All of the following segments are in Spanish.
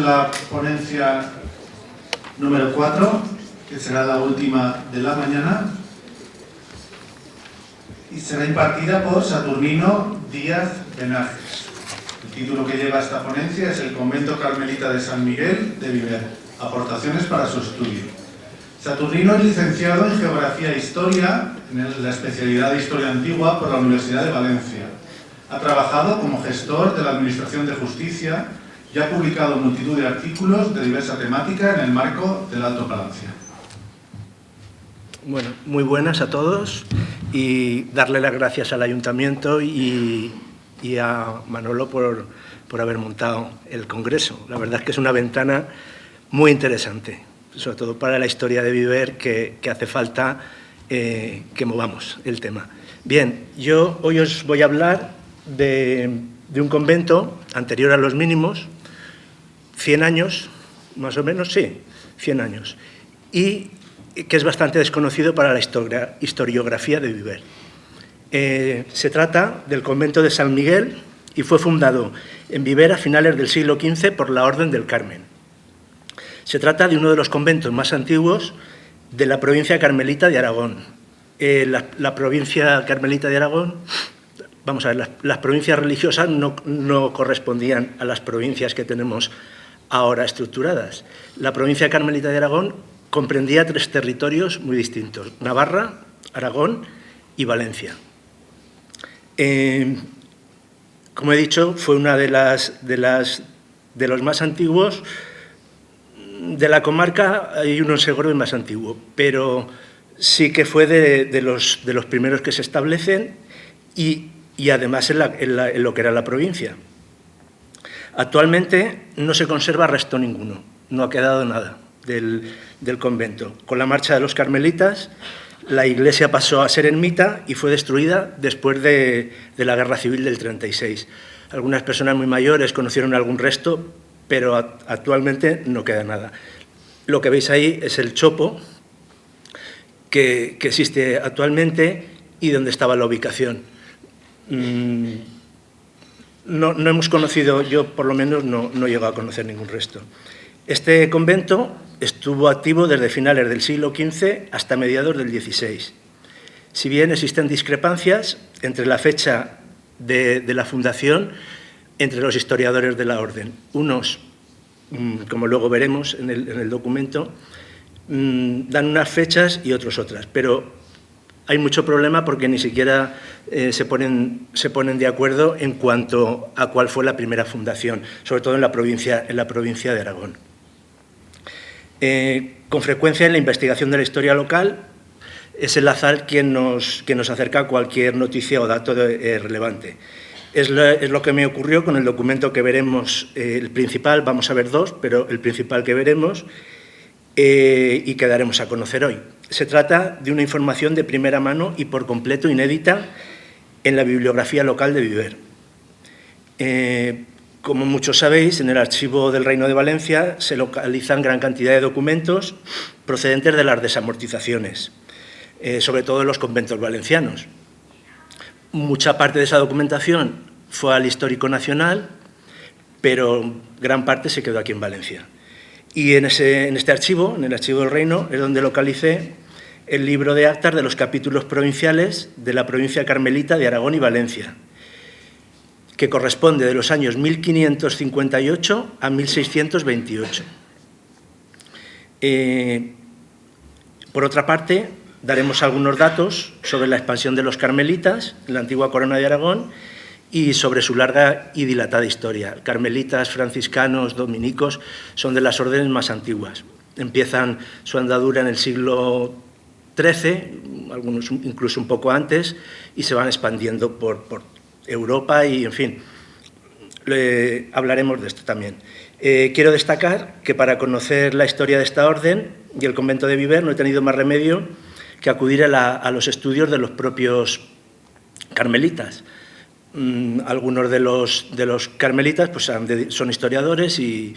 en la ponencia número 4, que será la última de la mañana, y será impartida por Saturnino Díaz Benajes. El título que lleva esta ponencia es El Convento Carmelita de San Miguel de Viver, aportaciones para su estudio. Saturnino es licenciado en Geografía e Historia, en la especialidad de Historia Antigua por la Universidad de Valencia. Ha trabajado como gestor de la Administración de Justicia y ha publicado multitud de artículos de diversa temática en el marco del Alto Palancia. Bueno, muy buenas a todos y darle las gracias al Ayuntamiento y a Manolo por haber montado el Congreso. La verdad es que es una ventana muy interesante, sobre todo para la historia de Viver, que hace falta que movamos el tema. Bien, yo hoy os voy a hablar de un convento anterior a los mínimos, 100 años, más o menos, sí, 100 años, y que es bastante desconocido para la historiografía de Viver. Se trata del convento de San Miguel y fue fundado en Viver a finales del siglo XV por la Orden del Carmen. Se trata de uno de los conventos más antiguos de la provincia carmelita de Aragón. La provincia carmelita de Aragón, vamos a ver, las provincias religiosas no correspondían a las provincias que tenemos ahora estructuradas. La provincia carmelita de Aragón comprendía 3 territorios muy distintos: Navarra, Aragón y Valencia. Como he dicho, fue una de los más antiguos. De la comarca hay uno en Segorbe más antiguo, pero sí que fue de los primeros que se establecen y además en lo que era la provincia. Actualmente no se conserva resto ninguno, no ha quedado nada del convento. Con la marcha de los carmelitas, la iglesia pasó a ser ermita y fue destruida después de la Guerra Civil del 36. Algunas personas muy mayores conocieron algún resto, pero actualmente no queda nada. Lo que veis ahí es el chopo que existe actualmente y donde estaba la ubicación. No hemos conocido, yo por lo menos no he llegado a conocer ningún resto. Este convento estuvo activo desde finales del siglo XV hasta mediados del XVI. Si bien existen discrepancias entre la fecha de la fundación entre los historiadores de la orden. Unos, como luego veremos en el documento, dan unas fechas y otros otras, pero hay mucho problema porque ni siquiera se ponen de acuerdo en cuanto a cuál fue la primera fundación, sobre todo en la provincia de Aragón. Con frecuencia en la investigación de la historia local es el azar quien nos acerca a cualquier noticia o dato relevante. Es lo que me ocurrió con el documento que veremos, el principal, vamos a ver 2, pero el principal que veremos y que daremos a conocer hoy. Se trata de una información de primera mano y por completo inédita en la bibliografía local de Viver. Como muchos sabéis, en el Archivo del Reino de Valencia se localizan gran cantidad de documentos procedentes de las desamortizaciones, sobre todo en los conventos valencianos. Mucha parte de esa documentación fue al Histórico Nacional, pero gran parte se quedó aquí en Valencia. Y en este archivo, en el Archivo del Reino, es donde localicé el libro de actas de los capítulos provinciales de la provincia carmelita de Aragón y Valencia, que corresponde de los años 1558 a 1628. Por otra parte, daremos algunos datos sobre la expansión de los carmelitas en la antigua Corona de Aragón y sobre su larga y dilatada historia. Carmelitas, franciscanos, dominicos son de las órdenes más antiguas. Empiezan su andadura en el siglo XIII, algunos incluso un poco antes, y se van expandiendo por Europa y, en fin, hablaremos de esto también. Quiero destacar que para conocer la historia de esta orden y el convento de Viver no he tenido más remedio que acudir a los estudios de los propios carmelitas. Algunos de los carmelitas pues, son historiadores y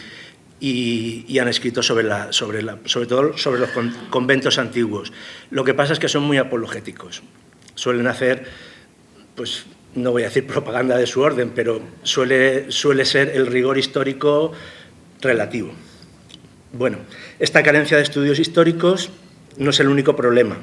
han escrito sobre todo sobre los conventos antiguos. Lo que pasa es que son muy apologéticos. Suelen hacer, pues no voy a decir propaganda de su orden, pero suele ser el rigor histórico relativo. Bueno, esta carencia de estudios históricos no es el único problema,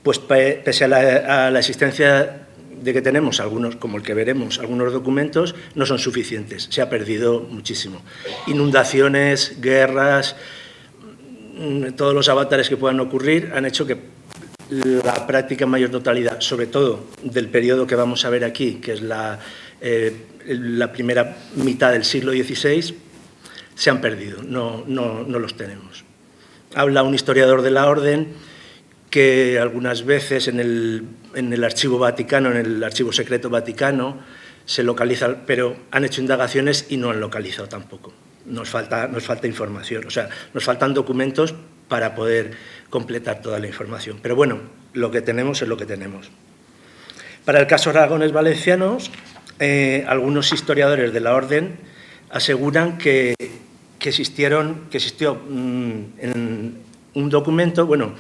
pues pese a la existencia de que tenemos algunos, como el que veremos, algunos documentos, no son suficientes, se ha perdido muchísimo. Inundaciones, guerras, todos los avatares que puedan ocurrir han hecho que la práctica mayor totalidad, sobre todo del periodo que vamos a ver aquí, que es la primera mitad del siglo XVI, se han perdido, no los tenemos. Habla un historiador de la Orden que algunas veces en el Archivo Vaticano, en el Archivo Secreto Vaticano, se localiza, pero han hecho indagaciones y no han localizado tampoco. Nos falta información, o sea, nos faltan documentos para poder completar toda la información. Pero bueno, lo que tenemos es lo que tenemos. Para el caso Aragones Valencianos, algunos historiadores de la Orden aseguran que existió en un documento, bueno,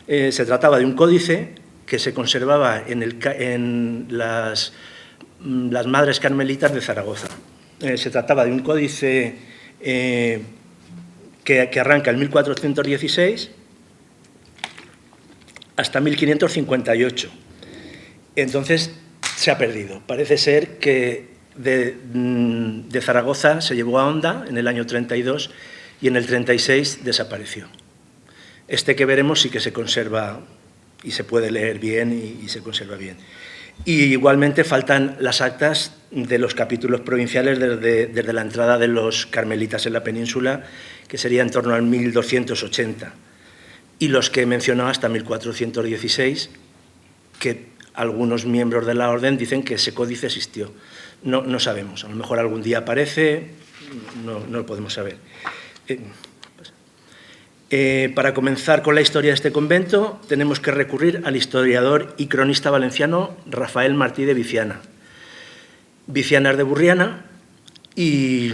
se trataba de un códice que se conservaba en las Madres Carmelitas de Zaragoza. Se trataba de un códice que arranca en 1416 hasta 1558. Entonces se ha perdido. Parece ser que de Zaragoza se llevó a Onda en el año 32 y en el 36 desapareció. Este que veremos sí que se conserva y se puede leer bien y se conserva bien. Y igualmente faltan las actas de los capítulos provinciales desde la entrada de los carmelitas en la península, que sería en torno al 1280, y los que he mencionado hasta 1416, que algunos miembros de la Orden dicen que ese códice existió. No sabemos, a lo mejor algún día aparece, no lo podemos saber. Para comenzar con la historia de este convento, tenemos que recurrir al historiador y cronista valenciano Rafael Martí de Viciana. Viciana es de Burriana y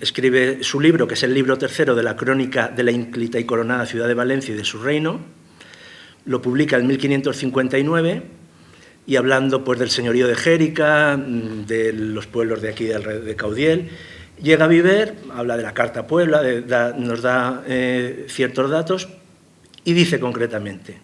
escribe su libro, que es el libro tercero de la crónica de la ínclita y coronada ciudad de Valencia y de su reino. Lo publica en 1559 y hablando pues, del señorío de Jérica, de los pueblos de aquí de Caudiel. Llega a Viver, habla de la Carta a Puebla, nos da ciertos datos y dice concretamente: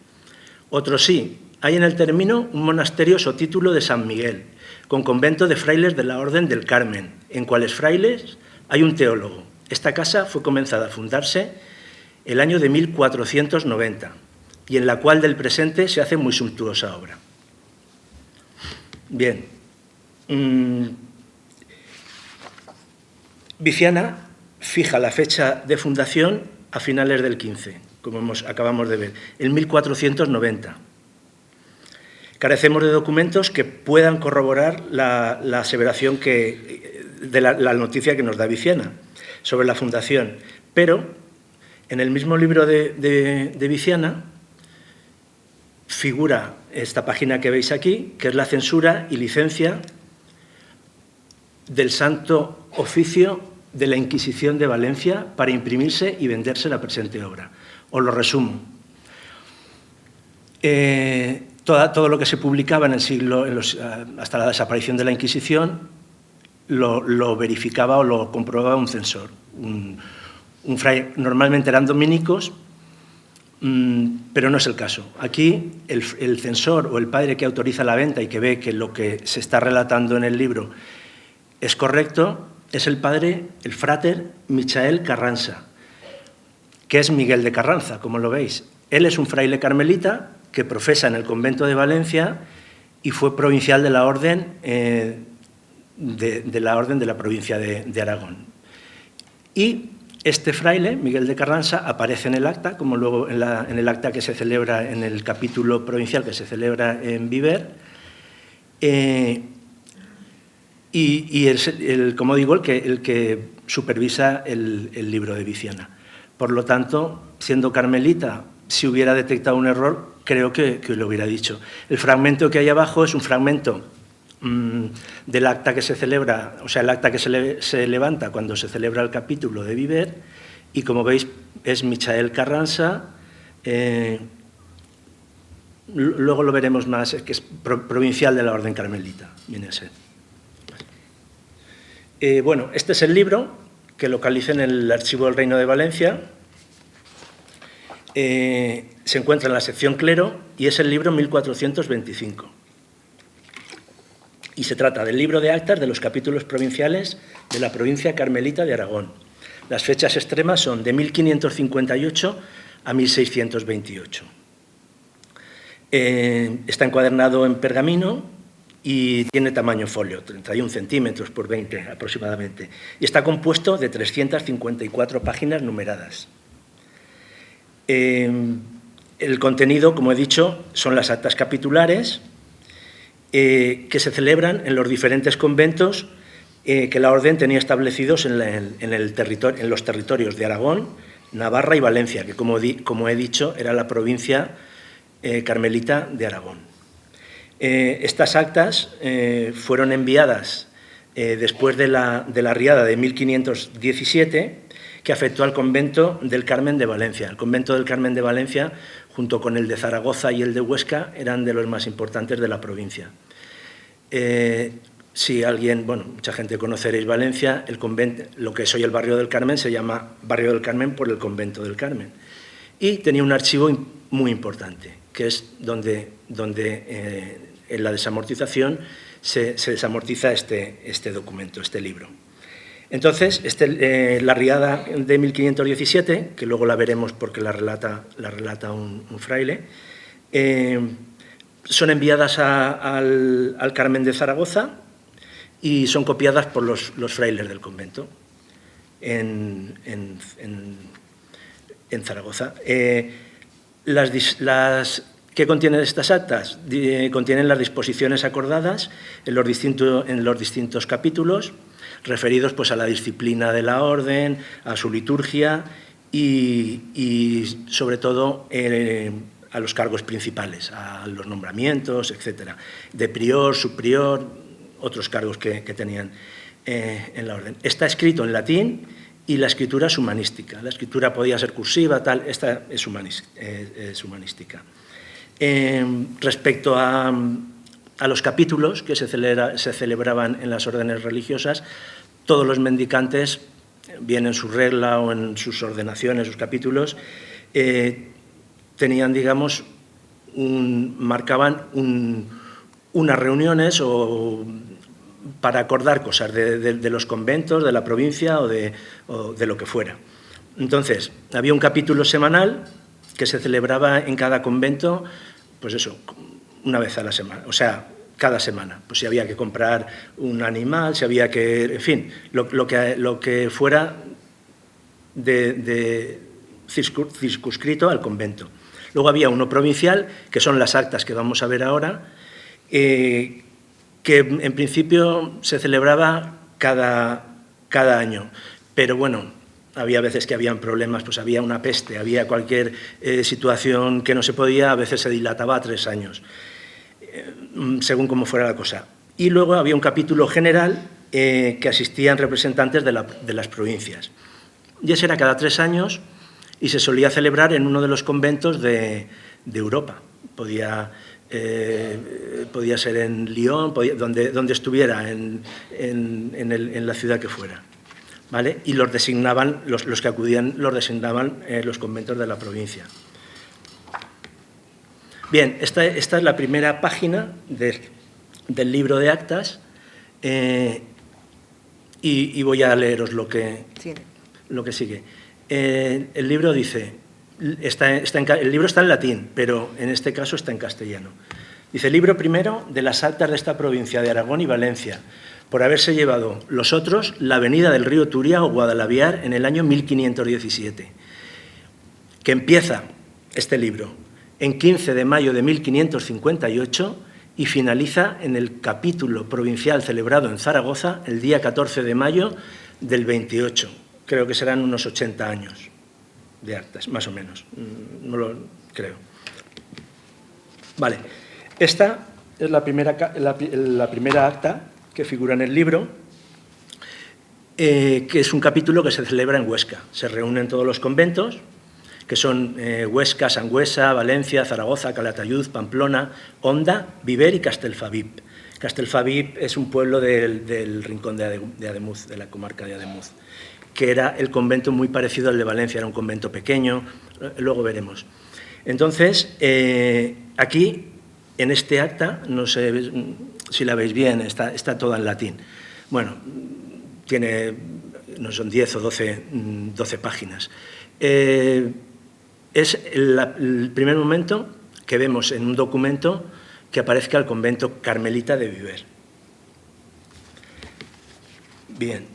otro sí, hay en el término un monasterio o título de San Miguel, con convento de frailes de la Orden del Carmen, en cuales frailes hay un teólogo. Esta casa fue comenzada a fundarse el año de 1490 y en la cual del presente se hace muy suntuosa obra. Bien. Viciana fija la fecha de fundación a finales del 15, como acabamos de ver, en 1490. Carecemos de documentos que puedan corroborar la aseveración de la noticia que nos da Viciana sobre la fundación, pero en el mismo libro de Viciana figura esta página que veis aquí, que es la censura y licencia del Santo Oficio de la Inquisición de Valencia para imprimirse y venderse la presente obra. Os lo resumo. Todo lo que se publicaba en el siglo, hasta la desaparición de la Inquisición, lo verificaba o lo comprobaba un censor. Un fraile, normalmente eran dominicos, pero no es el caso. Aquí el censor o el padre que autoriza la venta y que ve que lo que se está relatando en el libro es correcto, es el frater Michael Carranza, que es Miguel de Carranza, como lo veis. Él es un fraile carmelita que profesa en el convento de Valencia y fue provincial de la Orden de la provincia de Aragón. Y este fraile, Miguel de Carranza, aparece en el acta, como luego en el acta que se celebra en el capítulo provincial que se celebra en Viver, y es, como digo, el que supervisa el libro de Viciana. Por lo tanto, siendo carmelita, si hubiera detectado un error, creo que lo hubiera dicho. El fragmento que hay abajo es un fragmento del acta que se celebra, o sea, el acta que se levanta cuando se celebra el capítulo de Viver, y como veis es Michael Carranza, luego lo veremos más, que es provincial de la Orden Carmelita, viene a ser. Bueno, este es el libro que localiza en el Archivo del Reino de Valencia. Se encuentra en la sección Clero y es el libro 1425. Y se trata del libro de actas de los capítulos provinciales de la provincia carmelita de Aragón. Las fechas extremas son de 1558 a 1628. Está encuadernado en pergamino y tiene tamaño folio, 31 centímetros por 20 aproximadamente. Y está compuesto de 354 páginas numeradas. El contenido, como he dicho, son las actas capitulares que se celebran en los diferentes conventos que la orden tenía establecidos en los territorios de Aragón, Navarra y Valencia, que como he dicho era la provincia carmelita de Aragón. Estas actas fueron enviadas después de la riada de 1517, que afectó al convento del Carmen de Valencia. El convento del Carmen de Valencia, junto con el de Zaragoza y el de Huesca, eran de los más importantes de la provincia. Si alguien, bueno, mucha gente conoceréis Valencia, el convento, lo que es hoy el barrio del Carmen, se llama Barrio del Carmen por el convento del Carmen. Y tenía un archivo muy importante, que es donde en la desamortización se desamortiza este documento, este libro. Entonces, la riada de 1517, que luego la veremos porque la relata un fraile, son enviadas al Carmen de Zaragoza y son copiadas por los frailes del convento en Zaragoza. ¿Qué contienen estas actas? Contienen las disposiciones acordadas en los distintos capítulos, referidos pues, a la disciplina de la orden, a su liturgia y sobre todo, a los cargos principales, a los nombramientos, etcétera, de prior, subprior, otros cargos que tenían en la orden. Está escrito en latín y la escritura es humanística. La escritura podía ser cursiva, tal, esta es humanística. Respecto a los capítulos que se celebraban en las órdenes religiosas, todos los mendicantes, bien en su regla o en sus ordenaciones, sus capítulos, tenían, digamos, marcaban unas reuniones para acordar cosas de los conventos, de la provincia o de lo que fuera. Entonces, había un capítulo semanal que se celebraba en cada convento, pues eso, una vez a la semana, o sea, cada semana. Pues si había que comprar un animal, si había que, en fin, lo que fuera circunscrito al convento. Luego había uno provincial, que son las actas que vamos a ver ahora, que en principio se celebraba cada año, pero bueno, había veces que habían problemas, pues había una peste, había cualquier situación que no se podía, a veces se dilataba a 3 años, según cómo fuera la cosa. Y luego había un capítulo general que asistían representantes de las provincias. Y ese era cada 3 años y se solía celebrar en uno de los conventos de Europa. Podía ser en Lyon, donde estuviera, en la ciudad que fuera, ¿vale? Y los designaban, los que acudían los designaban los conventos de la provincia. Bien, esta es la primera página del libro de actas y voy a leeros lo que sigue. El libro dice... el libro está en latín, pero en este caso está en castellano. Dice, libro primero de las actas de esta provincia de Aragón y Valencia, por haberse llevado los otros la avenida del río Turia o Guadalaviar en el año 1517, que empieza este libro en 15 de mayo de 1558 y finaliza en el capítulo provincial celebrado en Zaragoza el día 14 de mayo del 28. Creo que serán unos 80 años de actas, más o menos, no lo creo. Vale, esta es la primera acta que figura en el libro, que es un capítulo que se celebra en Huesca. Se reúnen todos los conventos, que son Huesca, Sangüesa, Valencia, Zaragoza, Calatayud, Pamplona, Honda, Viver y Castelfabib, Castelfabib es un pueblo del rincón de Ademuz, de la comarca de Ademuz, que era el convento muy parecido al de Valencia, era un convento pequeño, luego veremos. Entonces, aquí, en este acta, no sé si la veis bien, está toda en latín. Bueno, tiene, no son 10 o 12 páginas. Es el primer momento que vemos en un documento que aparezca el convento carmelita de Viver. Bien.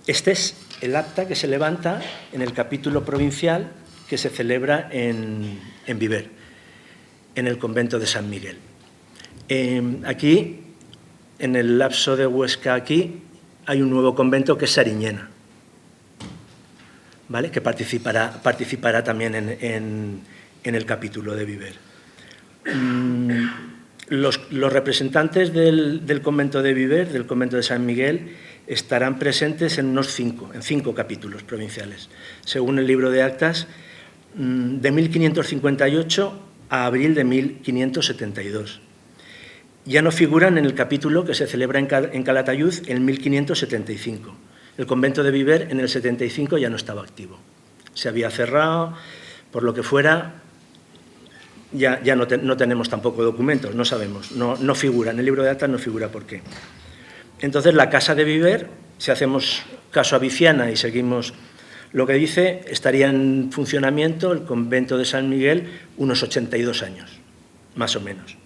Este es el acta que se levanta en el capítulo provincial que se celebra en Viver, en el convento de San Miguel. Aquí, en el lapso de Huesca, aquí hay un nuevo convento que es Sariñena, ¿vale? Que participará también en el capítulo de Viver. Los representantes del convento de Viver, del convento de San Miguel, estarán presentes en cinco capítulos provinciales, según el libro de actas, de 1558 a abril de 1572. Ya no figuran en el capítulo que se celebra en Calatayud en 1575. El convento de Viver en el 75 ya no estaba activo. Se había cerrado, por lo que fuera, ya no tenemos tampoco documentos, no sabemos, no figura, en el libro de actas no figura por qué. Entonces, la casa de Viver, si hacemos caso a Viciana y seguimos lo que dice, estaría en funcionamiento el convento de San Miguel unos 82 años, más o menos.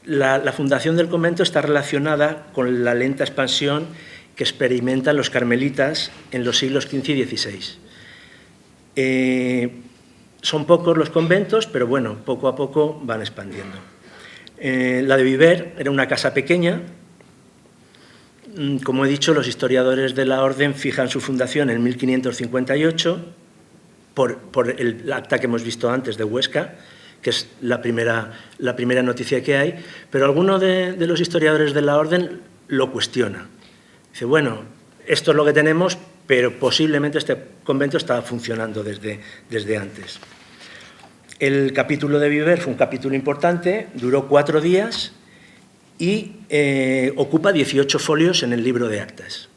La fundación del convento está relacionada con la lenta expansión que experimentan los carmelitas en los siglos XV y XVI. Son pocos los conventos, pero bueno, poco a poco van expandiendo. La de Viver era una casa pequeña. Como he dicho, los historiadores de la orden fijan su fundación en 1558 por el acta que hemos visto antes de Huesca, que es la primera noticia que hay, pero alguno de los historiadores de la orden lo cuestiona. Dice, bueno, esto es lo que tenemos, pero posiblemente este convento estaba funcionando desde antes. El capítulo de Viver fue un capítulo importante, duró 4 días y ocupa 18 folios en el libro de actas.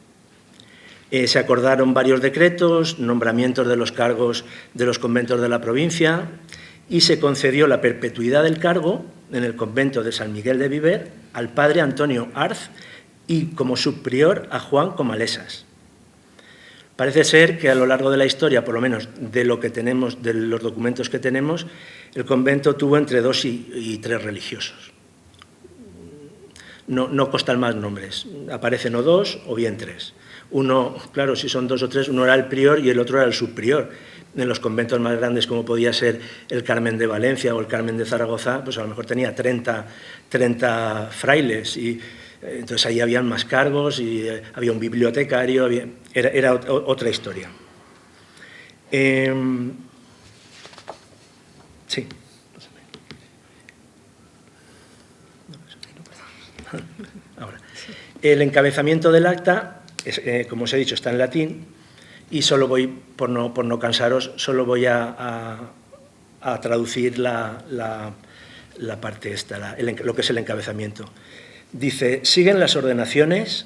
Se acordaron varios decretos, nombramientos de los cargos de los conventos de la provincia y se concedió la perpetuidad del cargo en el convento de San Miguel de Viver al padre Antonio Arz y como subprior a Juan Comalesas. Parece ser que a lo largo de la historia, por lo menos de lo que tenemos, de los documentos que tenemos, el convento tuvo entre 2 y 3 religiosos. No constan más nombres, aparecen o 2 o bien 3. Uno, claro, si son 2 o 3, uno era el prior y el otro era el subprior. En los conventos más grandes, como podía ser el Carmen de Valencia o el Carmen de Zaragoza, pues a lo mejor tenía 30 frailes y entonces ahí habían más cargos y había un bibliotecario, era otra historia. Sí. Ahora, el encabezamiento del acta, como os he dicho, está en latín y solo voy, por no cansaros, solo voy a traducir la parte esta, lo que es el encabezamiento. Dice, siguen las ordenaciones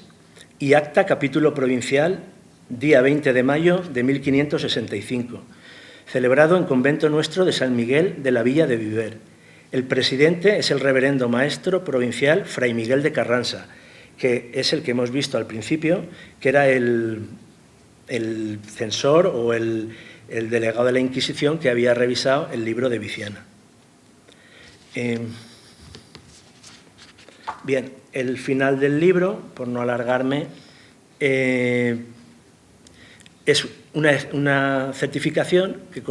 y acta capítulo provincial, día 20 de mayo de 1565, celebrado en convento nuestro de San Miguel de la Villa de Viver. El presidente es el reverendo maestro provincial Fray Miguel de Carranza, que es el que hemos visto al principio, que era el censor o el delegado de la Inquisición que había revisado el libro de Viciana. Bien, el final del libro, por no alargarme, es una certificación que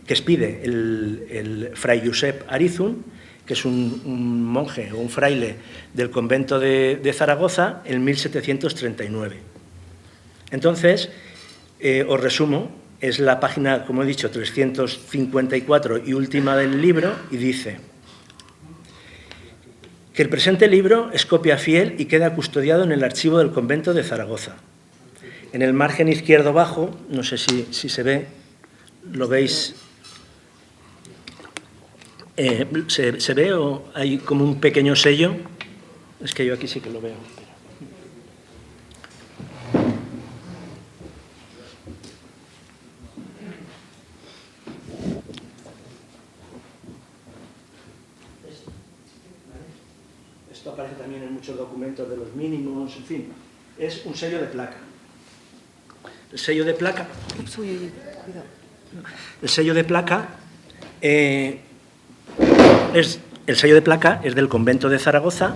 expide el fray Josep Arizun, que es un monje o un fraile del convento de Zaragoza en 1739. Entonces, os resumo, es la página, como he dicho, 354 y última del libro, y dice que el presente libro es copia fiel y queda custodiado en el archivo del convento de Zaragoza. En el margen izquierdo bajo, no sé si se ve, ¿Lo veis? ¿Se ve o hay como un pequeño sello? Es que yo aquí sí que lo veo. Esto aparece también en muchos documentos de los mínimos, en fin, es un sello de placa. El sello de placa... El sello de placa es del convento de Zaragoza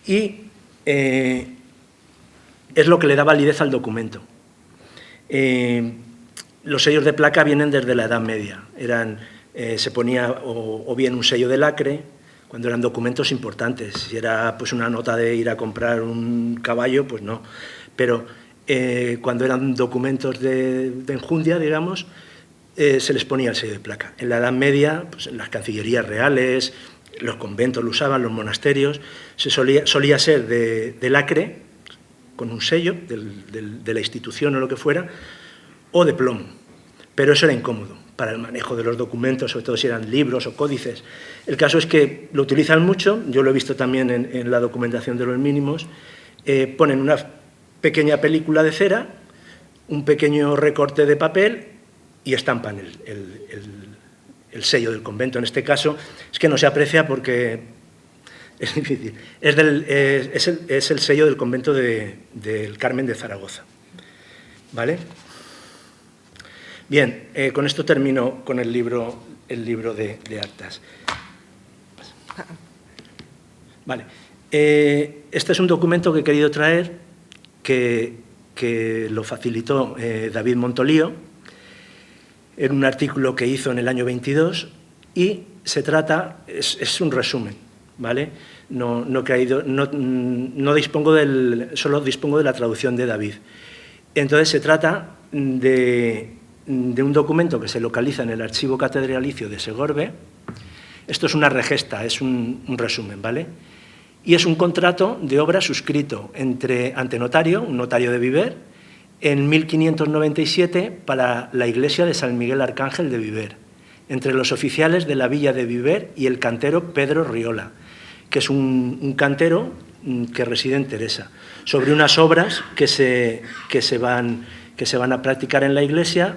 y es lo que le da validez al documento. Los sellos de placa vienen desde la Edad Media. Se ponía o bien un sello de lacre, cuando eran documentos importantes. Si era pues, una nota de ir a comprar un caballo, pues no. Pero cuando eran documentos de enjundia, digamos, se les ponía el sello de placa. En la Edad Media, pues, en las cancillerías reales, los conventos lo usaban, los monasterios, solía ser de lacre, con un sello de la institución o lo que fuera, o de plomo. Pero eso era incómodo para el manejo de los documentos, sobre todo si eran libros o códices. El caso es que lo utilizan mucho, yo lo he visto también en la documentación de los mínimos, ponen una pequeña película de cera, un pequeño recorte de papel y estampan el sello del convento. En este caso es que no se aprecia porque es difícil. Es el sello del convento del Carmen de Zaragoza. ¿Vale? Bien, con esto termino con el libro de actas. Vale. Este es un documento que he querido traer que lo facilitó David Montolío en un artículo que hizo en el año 22 y se trata, es un resumen, ¿vale? Solo dispongo de la traducción de David. Entonces se trata de un documento que se localiza en el archivo catedralicio de Segorbe. Esto es una regesta, es un resumen, ¿vale? Y es un contrato de obra suscrito ante notario, un notario de Viver, en 1597 para la iglesia de San Miguel Arcángel de Viver, entre los oficiales de la villa de Viver y el cantero Pedro Riola, que es un cantero que reside en Teresa, sobre unas obras que se van a practicar en la iglesia.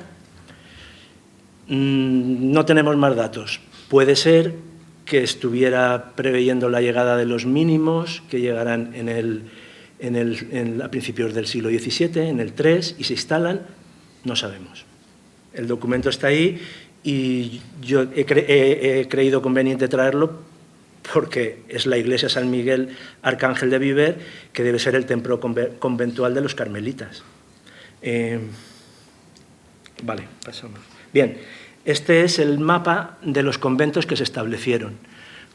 No tenemos más datos. Puede ser que estuviera preveyendo la llegada de los mínimos, que llegarán a principios del siglo XVII, en el III, y se instalan, no sabemos. El documento está ahí y yo he creído conveniente traerlo porque es la iglesia San Miguel Arcángel de Viver, que debe ser el templo conventual de los carmelitas. Vale, pasamos. Bien, este es el mapa de los conventos que se establecieron.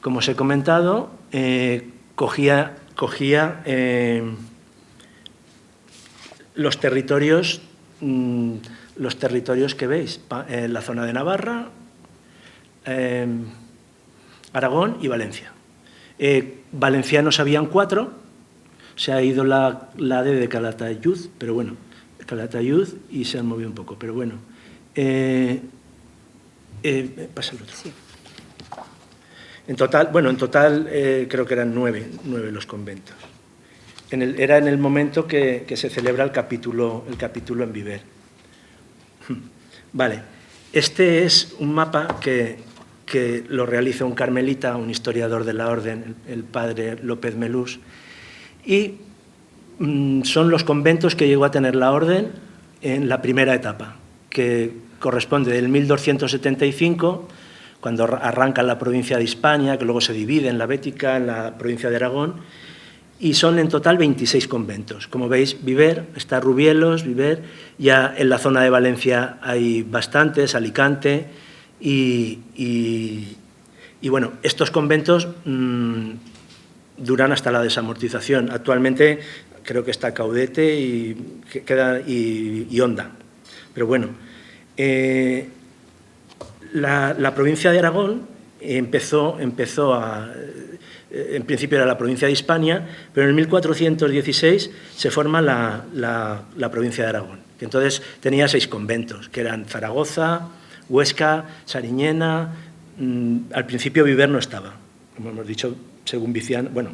Como os he comentado, cogía los territorios que veis, la zona de Navarra, Aragón y Valencia. Valencianos habían 4, se ha ido la D de Calatayud, pero bueno, Calatayud, y se han movido un poco, pero bueno. Pasa el otro. Sí. En total creo que eran 9 los conventos. Era en el momento que se celebra el capítulo en Viver. Vale, este es un mapa que lo realiza un carmelita, un historiador de la orden, el padre López Melús, y son los conventos que llegó a tener la orden en la primera etapa, que corresponde del 1275, cuando arranca la provincia de Hispania, que luego se divide en la Bética, en la provincia de Aragón, y son en total 26 conventos. Como veis, Viver, está Rubielos, Viver, ya en la zona de Valencia hay bastantes, Alicante, y bueno, estos conventos duran hasta la desamortización. Actualmente creo que está Caudete y Honda, pero bueno. La provincia de Aragón empezó en principio era la provincia de Hispania, pero en 1416 se forma la provincia de Aragón, que entonces tenía 6 conventos, que eran Zaragoza, Huesca, Sariñena. Al principio Viver no estaba, como hemos dicho, según Viciano, bueno,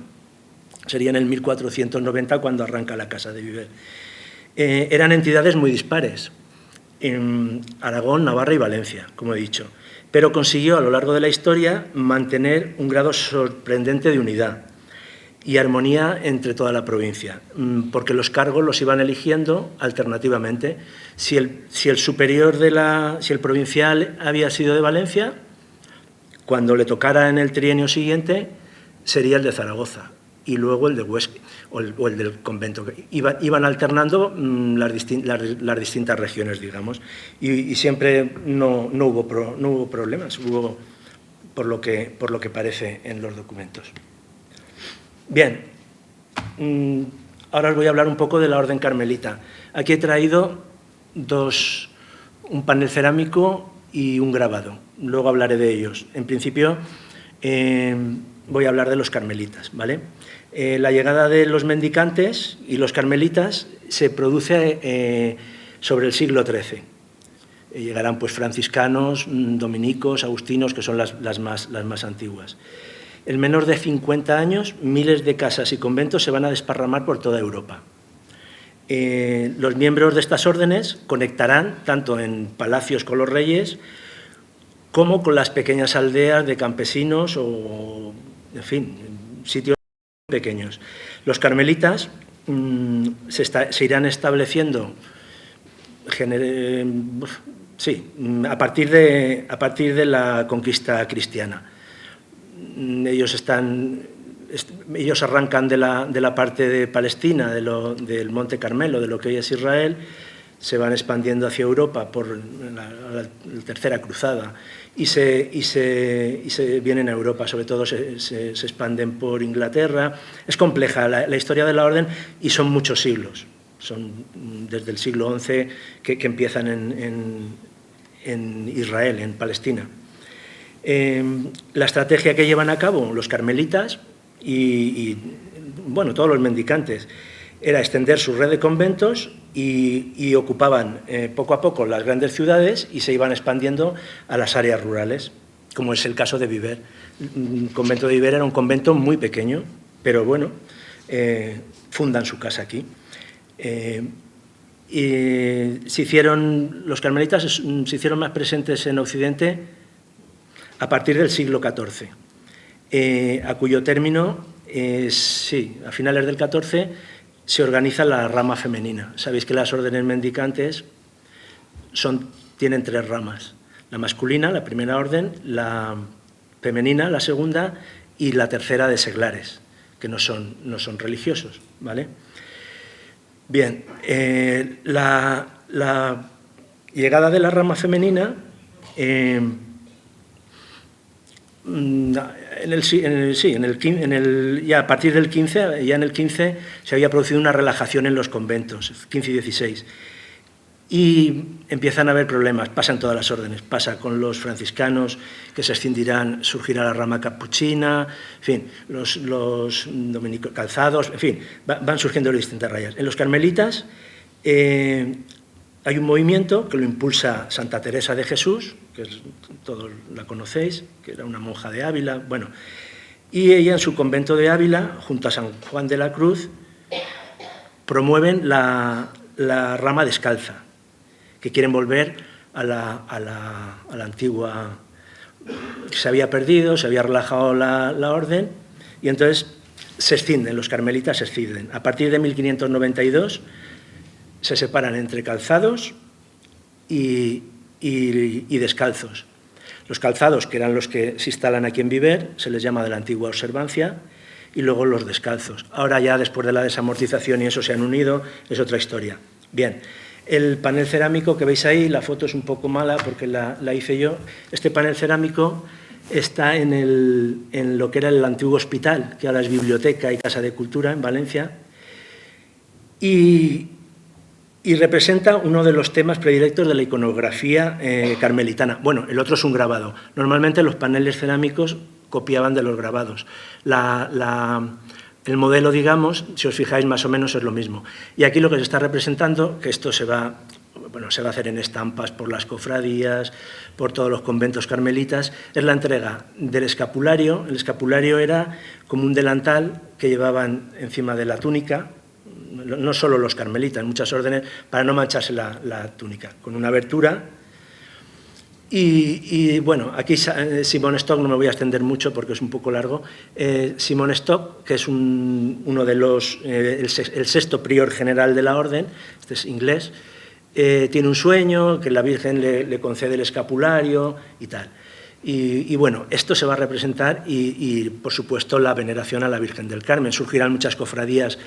sería en el 1490 cuando arranca la Casa de Viver. Eran entidades muy dispares, en Aragón, Navarra y Valencia, como he dicho, pero consiguió a lo largo de la historia mantener un grado sorprendente de unidad y armonía entre toda la provincia, porque los cargos los iban eligiendo alternativamente. Si el superior si el provincial había sido de Valencia, cuando le tocara en el trienio siguiente sería el de Zaragoza y luego el de Huesca o el del convento. Iban alternando las distintas regiones, digamos, y siempre no hubo problemas, por lo que parece en los documentos. Bien, ahora os voy a hablar un poco de la Orden Carmelita. Aquí he traído un panel cerámico y un grabado. Luego hablaré de ellos. En principio, voy a hablar de los carmelitas, ¿vale? La llegada de los mendicantes y los carmelitas se produce sobre el siglo XIII. Llegarán pues franciscanos, dominicos, agustinos, que son las más antiguas. En menos de 50 años, miles de casas y conventos se van a desparramar por toda Europa. Los miembros de estas órdenes conectarán tanto en palacios con los reyes como con las pequeñas aldeas de campesinos o, en fin, sitios pequeños. Los carmelitas se irán estableciendo a partir de la conquista cristiana. Ellos arrancan de la parte de Palestina, del Monte Carmelo, de lo que hoy es Israel, se van expandiendo hacia Europa por la Tercera Cruzada y se vienen a Europa, sobre todo se expanden por Inglaterra. Es compleja la historia de la orden y son muchos siglos, son desde el siglo XI que empiezan en Israel, en Palestina. La estrategia que llevan a cabo los carmelitas y todos los mendicantes era extender su red de conventos y ocupaban poco a poco las grandes ciudades y se iban expandiendo a las áreas rurales, como es el caso de Viver. El convento de Viver era un convento muy pequeño, pero bueno, fundan su casa aquí. Los carmelitas se hicieron más presentes en Occidente a partir del siglo XIV, a cuyo término, a finales del XIV, se organiza la rama femenina. Sabéis que las órdenes mendicantes tienen 3 ramas: la masculina, la primera orden, la femenina, la segunda, y la tercera de seglares, que no son religiosos, ¿vale? Bien, la llegada de la rama femenina ya a partir del 15, ya en el 15 se había producido una relajación en los conventos, 15 y 16, y empiezan a haber problemas. Pasan todas las órdenes, pasa con los franciscanos, que se escindirán, surgirá la rama capuchina, en fin, los dominicos calzados, en fin, van surgiendo distintas rayas. En los carmelitas hay un movimiento que lo impulsa Santa Teresa de Jesús, que todos la conocéis, que era una monja de Ávila, y ella en su convento de Ávila, junto a San Juan de la Cruz, promueven la rama descalza, que quieren volver a la antigua, que se había perdido, se había relajado la orden, y entonces se escinden, los carmelitas se escinden. A partir de 1592 se separan entre calzados y descalzos. Los calzados, que eran los que se instalan aquí en Viver, se les llama de la antigua observancia, y luego los descalzos. Ahora ya, después de la desamortización y eso, se han unido, es otra historia. Bien, el panel cerámico que veis ahí, la foto es un poco mala porque la hice yo. Este panel cerámico está en lo que era el antiguo hospital, que ahora es biblioteca y casa de cultura en Valencia, y y representa uno de los temas predilectos de la iconografía carmelitana. Bueno, el otro es un grabado. Normalmente los paneles cerámicos copiaban de los grabados. El modelo, digamos, si os fijáis, más o menos es lo mismo. Y aquí lo que se está representando, que esto se va a hacer en estampas por las cofradías, por todos los conventos carmelitas, es la entrega del escapulario. El escapulario era como un delantal que llevaban encima de la túnica, no solo los carmelitas, muchas órdenes, para no mancharse la túnica, con una abertura. Y bueno, aquí Simon Stock, no me voy a extender mucho porque es un poco largo. Simon Stock, que es uno de el sexto prior general de la orden, este es inglés, tiene un sueño, que la Virgen le concede el escapulario y tal. Y bueno, esto se va a representar y, por supuesto, la veneración a la Virgen del Carmen. Surgirán muchas cofradías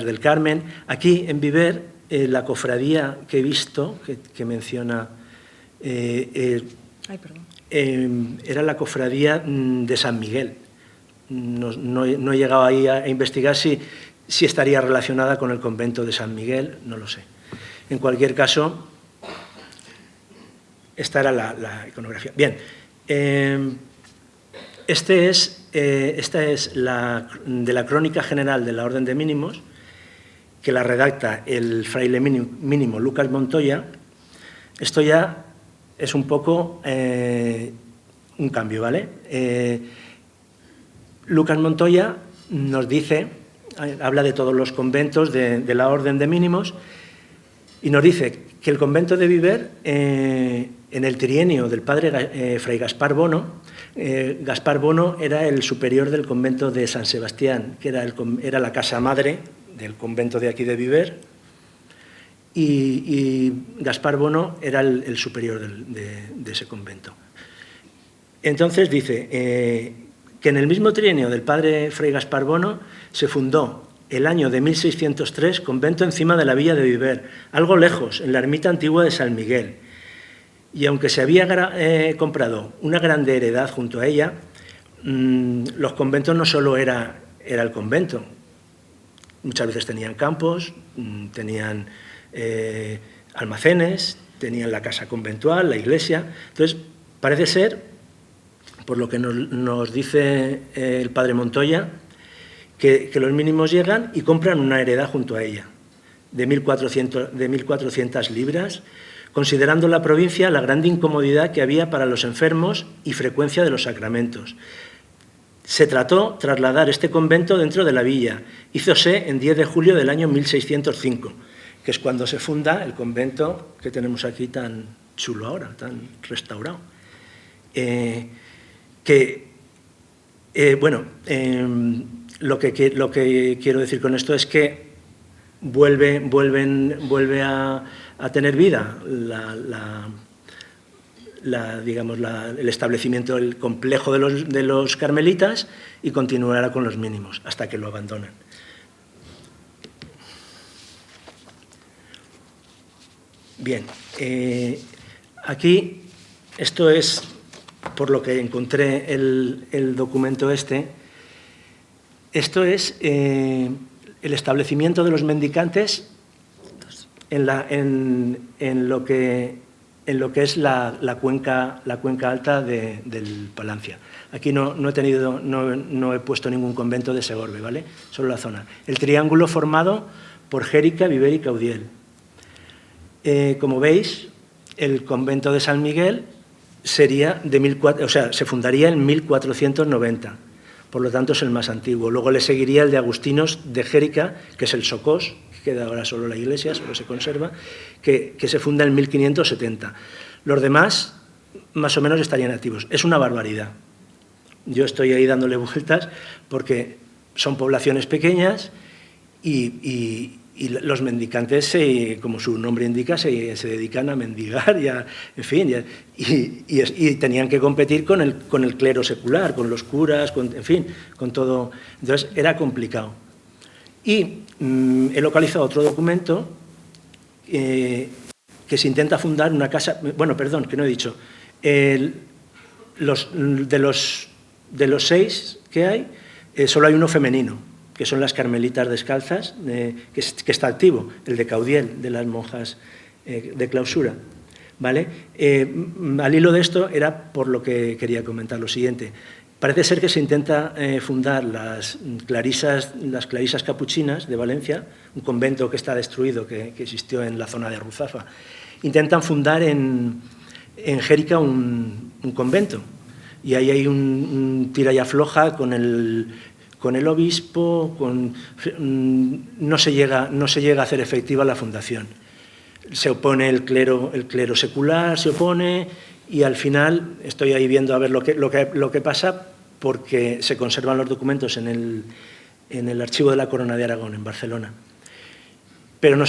del Carmen. Aquí, en Viver, la cofradía que he visto, que menciona, era la cofradía de San Miguel. No he llegado ahí a investigar si estaría relacionada con el convento de San Miguel, no lo sé. En cualquier caso, esta era la iconografía. Bien, esta es de la Crónica General de la Orden de Mínimos, que la redacta el fraile mínimo Lucas Montoya. Esto ya es un poco un cambio, ¿vale? Lucas Montoya nos dice, habla de todos los conventos de la Orden de Mínimos y nos dice que el convento de Viver, en el trienio del padre Fray Gaspar Bono, Gaspar Bono era el superior del convento de San Sebastián, que era la casa madre del convento de aquí de Viver, y Gaspar Bono era el superior de ese convento. Entonces dice que en el mismo trienio del padre Fray Gaspar Bono se fundó el año de 1603 convento encima de la villa de Viver, algo lejos, en la ermita antigua de San Miguel. Y aunque se había comprado una grande heredad junto a ella, los conventos no solo era el convento. Muchas veces tenían campos, tenían almacenes, tenían la casa conventual, la iglesia. Entonces, parece ser, por lo que nos dice el padre Montoya, que los mínimos llegan y compran una heredad junto a ella, de 1.400 libras, considerando la provincia la gran incomodidad que había para los enfermos y frecuencia de los sacramentos. Se trató trasladar este convento dentro de la villa. Hízose en 10 de julio del año 1605, que es cuando se funda el convento que tenemos aquí tan chulo ahora, tan restaurado. Lo que quiero decir con esto es que vuelve a tener vida el establecimiento, el complejo de los carmelitas, y continuará con los mínimos hasta que lo abandonan. Bien, aquí, esto es, por lo que encontré el documento este, esto es el establecimiento de los mendicantes en lo que es la cuenca alta del Palancia. Aquí no he puesto ningún convento de Segorbe, ¿vale? Solo la zona. El triángulo formado por Xérica, Viver y Caudiel. Como veis, el convento de San Miguel sería se fundaría en 1490. Por lo tanto, es el más antiguo. Luego le seguiría el de Agustinos de Xérica, que es el Socós, que queda ahora solo la iglesia, solo se conserva, que se funda en 1570. Los demás, más o menos, estarían activos. Es una barbaridad. Yo estoy ahí dándole vueltas porque son poblaciones pequeñas y los mendicantes, como su nombre indica, se dedican a mendigar, y tenían que competir con el clero secular, con los curas, con todo. Entonces, era complicado. Y he localizado otro documento que se intenta fundar una casa. Bueno, perdón, que no he dicho. De los 6 que hay, solo hay uno femenino. que son las Carmelitas Descalzas, que está activo, el de Caudiel, de las monjas de clausura. ¿Vale? Al hilo de esto era por lo que quería comentar lo siguiente. Parece ser que se intenta fundar las clarisas capuchinas de Valencia, un convento que está destruido, que existió en la zona de Ruzafa. Intentan fundar en Jérica un convento, y ahí hay un tira y afloja con el obispo, no se llega a hacer efectiva la fundación. Se opone el clero secular, se opone, y al final estoy ahí viendo a ver lo que pasa, porque se conservan los documentos en el archivo de la Corona de Aragón, en Barcelona. Pero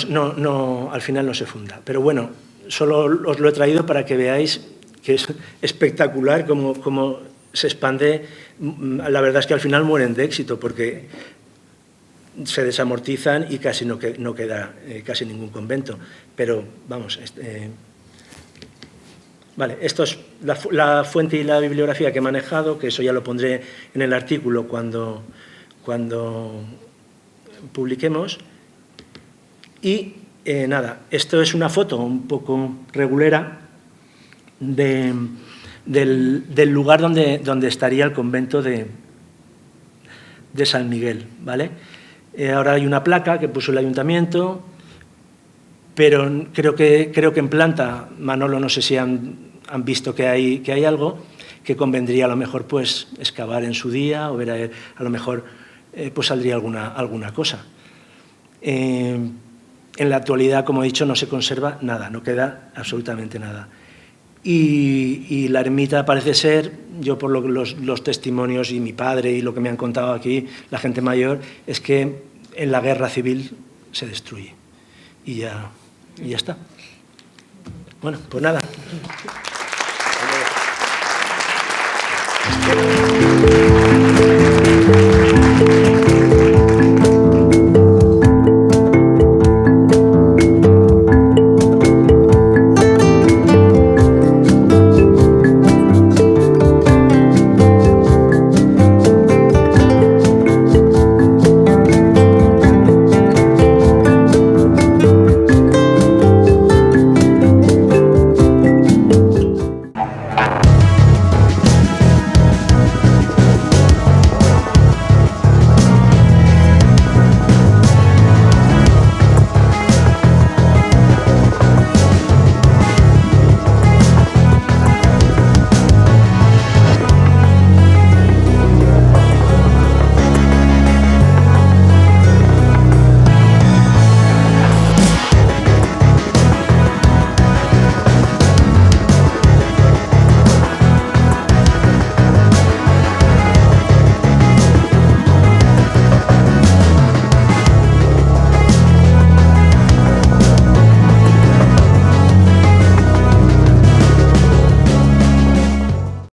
al final no se funda. Pero bueno, solo os lo he traído para que veáis que es espectacular cómo se expande. La verdad es que al final mueren de éxito, porque se desamortizan y casi no queda casi ningún convento. Pero, vamos, vale, esto es la fuente y la bibliografía que he manejado, que eso ya lo pondré en el artículo cuando publiquemos. Y nada, esto es una foto un poco regulera del lugar donde estaría el convento de San Miguel, ¿vale? Ahora hay una placa que puso el ayuntamiento, pero creo que en planta, Manolo, no sé si han visto que hay algo que convendría a lo mejor pues excavar en su día, o ver a lo mejor pues saldría alguna cosa. En la actualidad, como he dicho, no se conserva nada, no queda absolutamente nada. Y la ermita parece ser, yo por los testimonios y mi padre y lo que me han contado aquí, la gente mayor, es que en la guerra civil se destruye. Y ya está. Bueno, pues nada.